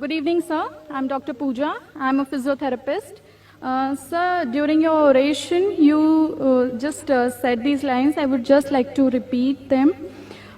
Good evening, sir. I'm Dr. Pooja. I'm a physiotherapist. Sir, during your oration, you just said these lines. I would just like to repeat them.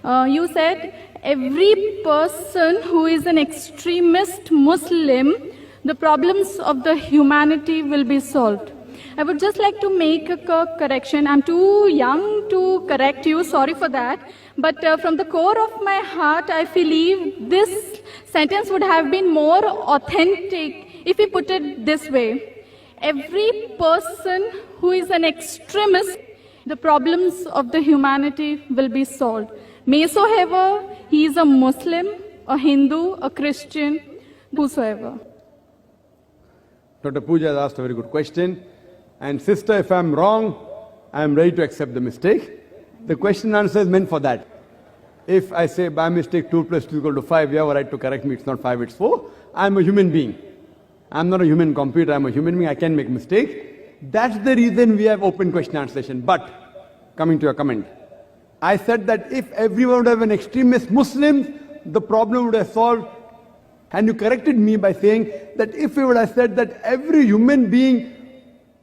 You said, every person who is an extremist Muslim, the problems of the humanity will be solved. I would just like to make a correction. I'm too young to correct you, sorry for that. But from the core of my heart, I believe this sentence would have been more authentic if we put it this way. Every person who is an extremist, the problems of the humanity will be solved. Maysoever he is a Muslim, a Hindu, a Christian, whosoever. Dr. Pooja has asked a very good question. And sister, if I'm wrong, I'm ready to accept the mistake. The question and answer is meant for that. If I say by mistake 2 plus 2 is equal to 5, you have a right to correct me, it's not 5, it's 4. I'm a human being. I'm not a human computer, I'm a human being, I can make mistake. That's the reason we have open question answer session. But, coming to your comment, I said that if everyone would have an extremist Muslim, the problem would have solved. And you corrected me by saying that if we would have said that every human being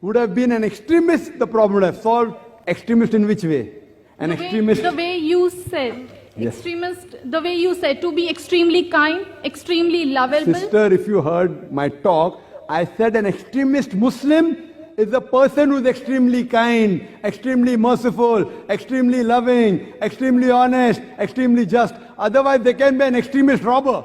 would have been an extremist, the problem would have solved. Extremist in which way? The way you said. Yes. Extremist, the way you said, to be extremely kind, extremely lovable. Sister, if you heard my talk, I said an extremist Muslim is a person who is extremely kind, extremely merciful, extremely loving, extremely honest, extremely just. Otherwise, there can be an extremist robber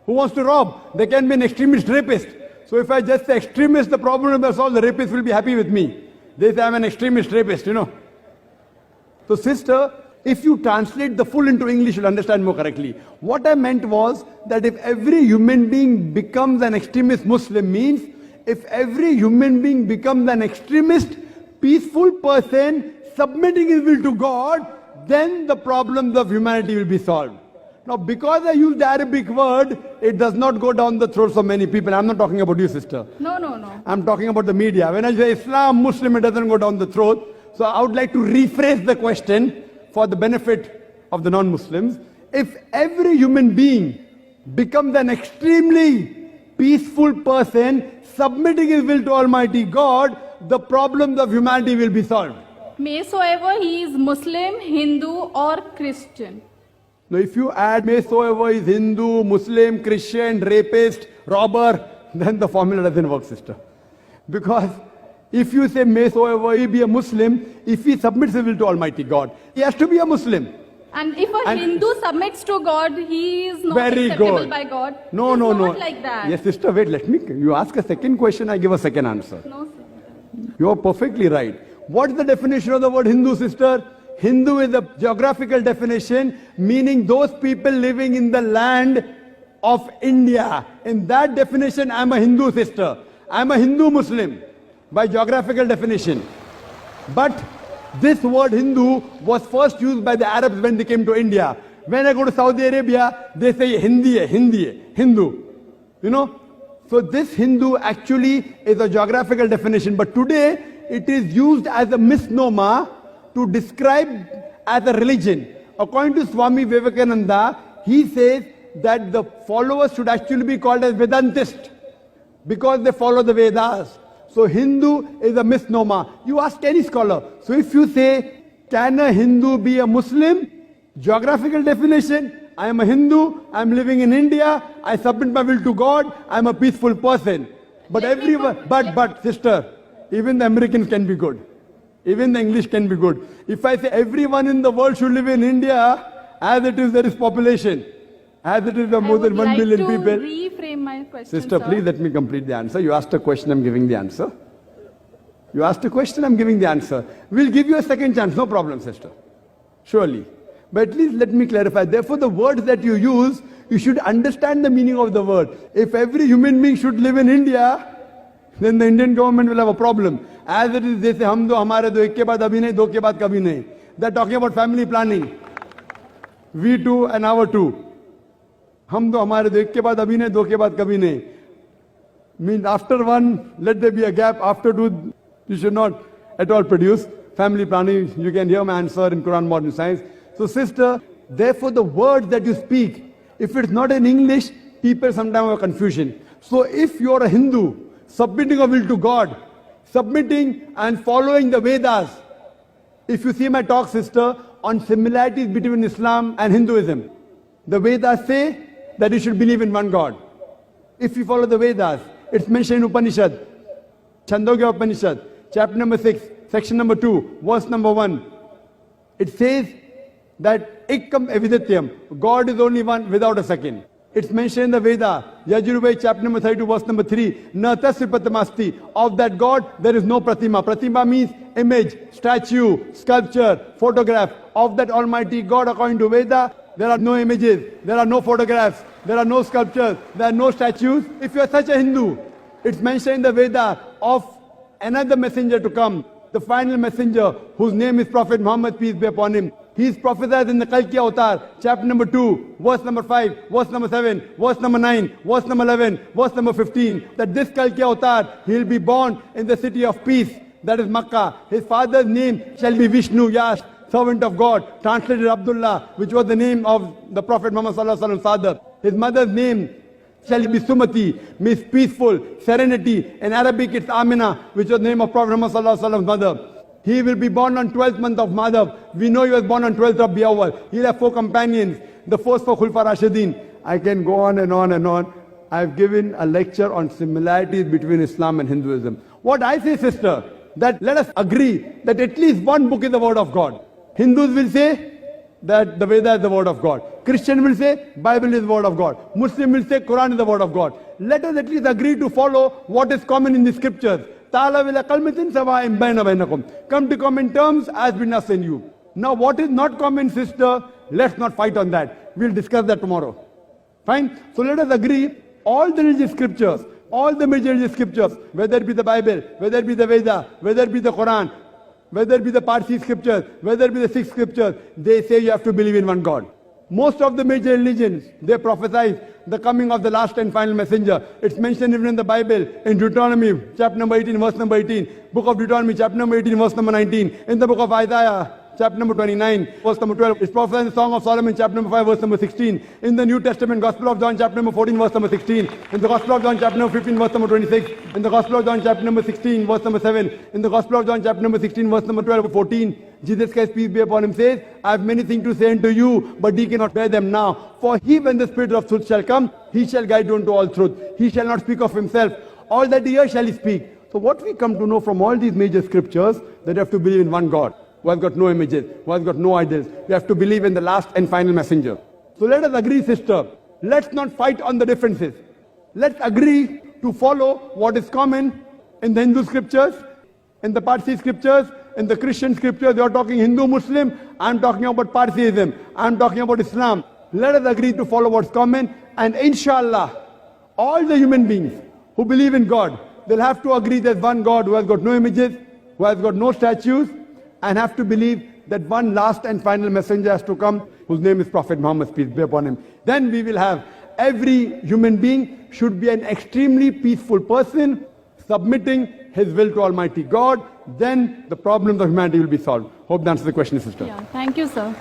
who wants to rob. There can be an extremist rapist. So if I just say extremist, the problem will be solved, the rapist will be happy with me. They say I'm an extremist rapist, you know. So sister, if you translate the full into English, you'll understand more correctly. What I meant was that if every human being becomes an extremist Muslim means, if every human being becomes an extremist, peaceful person, submitting his will to God, then the problems of humanity will be solved. Now, because I used the Arabic word, it does not go down the throats of many people. I'm not talking about you, sister. No. I'm talking about the media. When I say Islam, Muslim, it doesn't go down the throat. So I would like to rephrase the question for the benefit of the non-Muslims. If every human being becomes an extremely peaceful person, submitting his will to Almighty God, the problems of humanity will be solved. Maysoever he is Muslim, Hindu or Christian. Now, if you add maysoever is Hindu, Muslim, Christian, rapist, robber, then the formula doesn't work, sister. Because if you say maysoever he be a Muslim, if he submits his will to Almighty God, he has to be a Muslim. And if a Hindu submits to God, he is not very acceptable good. by God. No. Not like that. Yes, sister, wait, let me. You ask a second question, I give a second answer. No, sir. You are perfectly right. What's the definition of the word Hindu, sister? Hindu is a geographical definition, meaning those people living in the land of India. In that definition, I'm a Hindu, sister. I'm a Hindu Muslim by geographical definition. But this word Hindu was first used by the Arabs when they came to India. When I go to Saudi Arabia, they say Hindu. You know? So this Hindu actually is a geographical definition. But today, it is used as a misnomer to describe as a religion. According to Swami Vivekananda, he says that the followers should actually be called as Vedantist because they follow the Vedas. So Hindu is a misnomer. You ask any scholar. So if you say, can a Hindu be a Muslim? Geographical definition, I am a Hindu, I am living in India, I submit my will to God, I am a peaceful person. But everyone, but sister, even the Americans can be good. Even the English can be good. If I say everyone in the world should live in India, as it is there is population, as it is more than 1 billion people. I would like to reframe my question, Sister, sir. please let me complete the answer. You asked a question, I'm giving the answer. You asked a question, I'm giving the answer. We'll give you a second chance, no problem, sister. Surely. But at least let me clarify. Therefore, the words that you use, you should understand the meaning of the word. If every human being should live in India, then the Indian government will have a problem. As it is, they say, hum do hamare do, ek ke baad abhi nahi, do ke baad kabhi nahi. They're talking about family planning. We too and our too. Hum do hamare do, ek ke baad abhi nahi, do ke baad kabhi nahi. Means after one, let there be a gap. After two, you should not at all produce. Family planning, you can hear my answer in Quran Modern Science. So sister, therefore the words that you speak, if it's not in English, people sometimes have confusion. So if you're a Hindu, submitting a will to God, submitting and following the Vedas, if you see my talk, sister, on similarities between Islam and Hinduism, the Vedas say that you should believe in one God. If you follow the Vedas, it's mentioned in Upanishad, Chandogya Upanishad, chapter number 6, section number 2, verse number 1. It says that Ekam Evidityam, God is only one without a second. It's mentioned in the Veda, Yajurveda, chapter number 32, verse number 3. Na tasya pratimasti. Of that God, there is no pratima. Pratima means image, statue, sculpture, photograph. Of that Almighty God, according to Veda, there are no images, there are no photographs, there are no sculptures, there are no statues. If you are such a Hindu, it's mentioned in the Veda of another messenger to come, the final messenger, whose name is Prophet Muhammad, peace be upon him. He is prophesied in the Kalki Avatar, chapter number 2, verse number 5, verse number 7, verse number 9, verse number 11, verse number 15, that this Kalki Avatar, he will be born in the city of peace, that is Makkah. His father's name shall be Vishnu, Yash, servant of God, translated Abdullah, which was the name of the Prophet Muhammad sallallahu alaihi wasallam's father. His mother's name shall be Sumati, means peaceful, serenity. In Arabic it's Amina, which was the name of Prophet Muhammad sallallahu alaihi wasallam's mother. He will be born on 12th month of Madhav. We know he was born on 12th of Biawal. He'll have 4 companions, the first 4 Khulfa Rashidin. I can go on and on and on. I've given a lecture on similarities between Islam and Hinduism. What I say, sister, that let us agree that at least one book is the word of God. Hindus will say that the Veda is the word of God. Christian will say Bible is the word of God. Muslim will say Quran is the word of God. Let us at least agree to follow what is common in the scriptures. Come to common terms as between us and you. Now what is not common, sister, let's not fight on that. We'll discuss that tomorrow. Fine? So let us agree, all the religious scriptures, all the major religious scriptures, whether it be the Bible, whether it be the Veda, whether it be the Quran, whether it be the Parsi scriptures, whether it be the Sikh scriptures, they say you have to believe in one God. Most of the major religions, they prophesy the coming of the last and final messenger. It's mentioned even in the Bible, in Deuteronomy, chapter number 18, verse number 18, book of Deuteronomy, chapter number 18, verse number 19, in the book of Isaiah, chapter number 29, verse number 12. It's prophesied in the Song of Solomon, chapter number 5, verse number 16. In the New Testament, Gospel of John, chapter number 14, verse number 16. In the Gospel of John, chapter number 15, verse number 26. In the Gospel of John, chapter number 16, verse number 7. In the Gospel of John, chapter number 16, verse number 12, 14. Jesus Christ, peace be upon him, says, I have many things to say unto you, but ye cannot bear them now. For he, when the Spirit of truth shall come, he shall guide you into all truth. He shall not speak of himself. All that he hears shall he speak. So what we come to know from all these major scriptures, that you have to believe in one God, who has got no images, who has got no idols. You have to believe in the last and final messenger. So let us agree, sister. Let's not fight on the differences. Let's agree to follow what is common in the Hindu scriptures, in the Parsi scriptures, in the Christian scriptures. You're talking Hindu, Muslim. I'm talking about Parsiism. I'm talking about Islam. Let us agree to follow what's common. And inshallah, all the human beings who believe in God, they'll have to agree there's one God who has got no images, who has got no statues, and have to believe that one last and final messenger has to come, whose name is Prophet Muhammad, peace be upon him. Then we will have every human being should be an extremely peaceful person, submitting his will to Almighty God. Then the problems of humanity will be solved. Hope that answers the question, sister. Yeah, thank you, sir.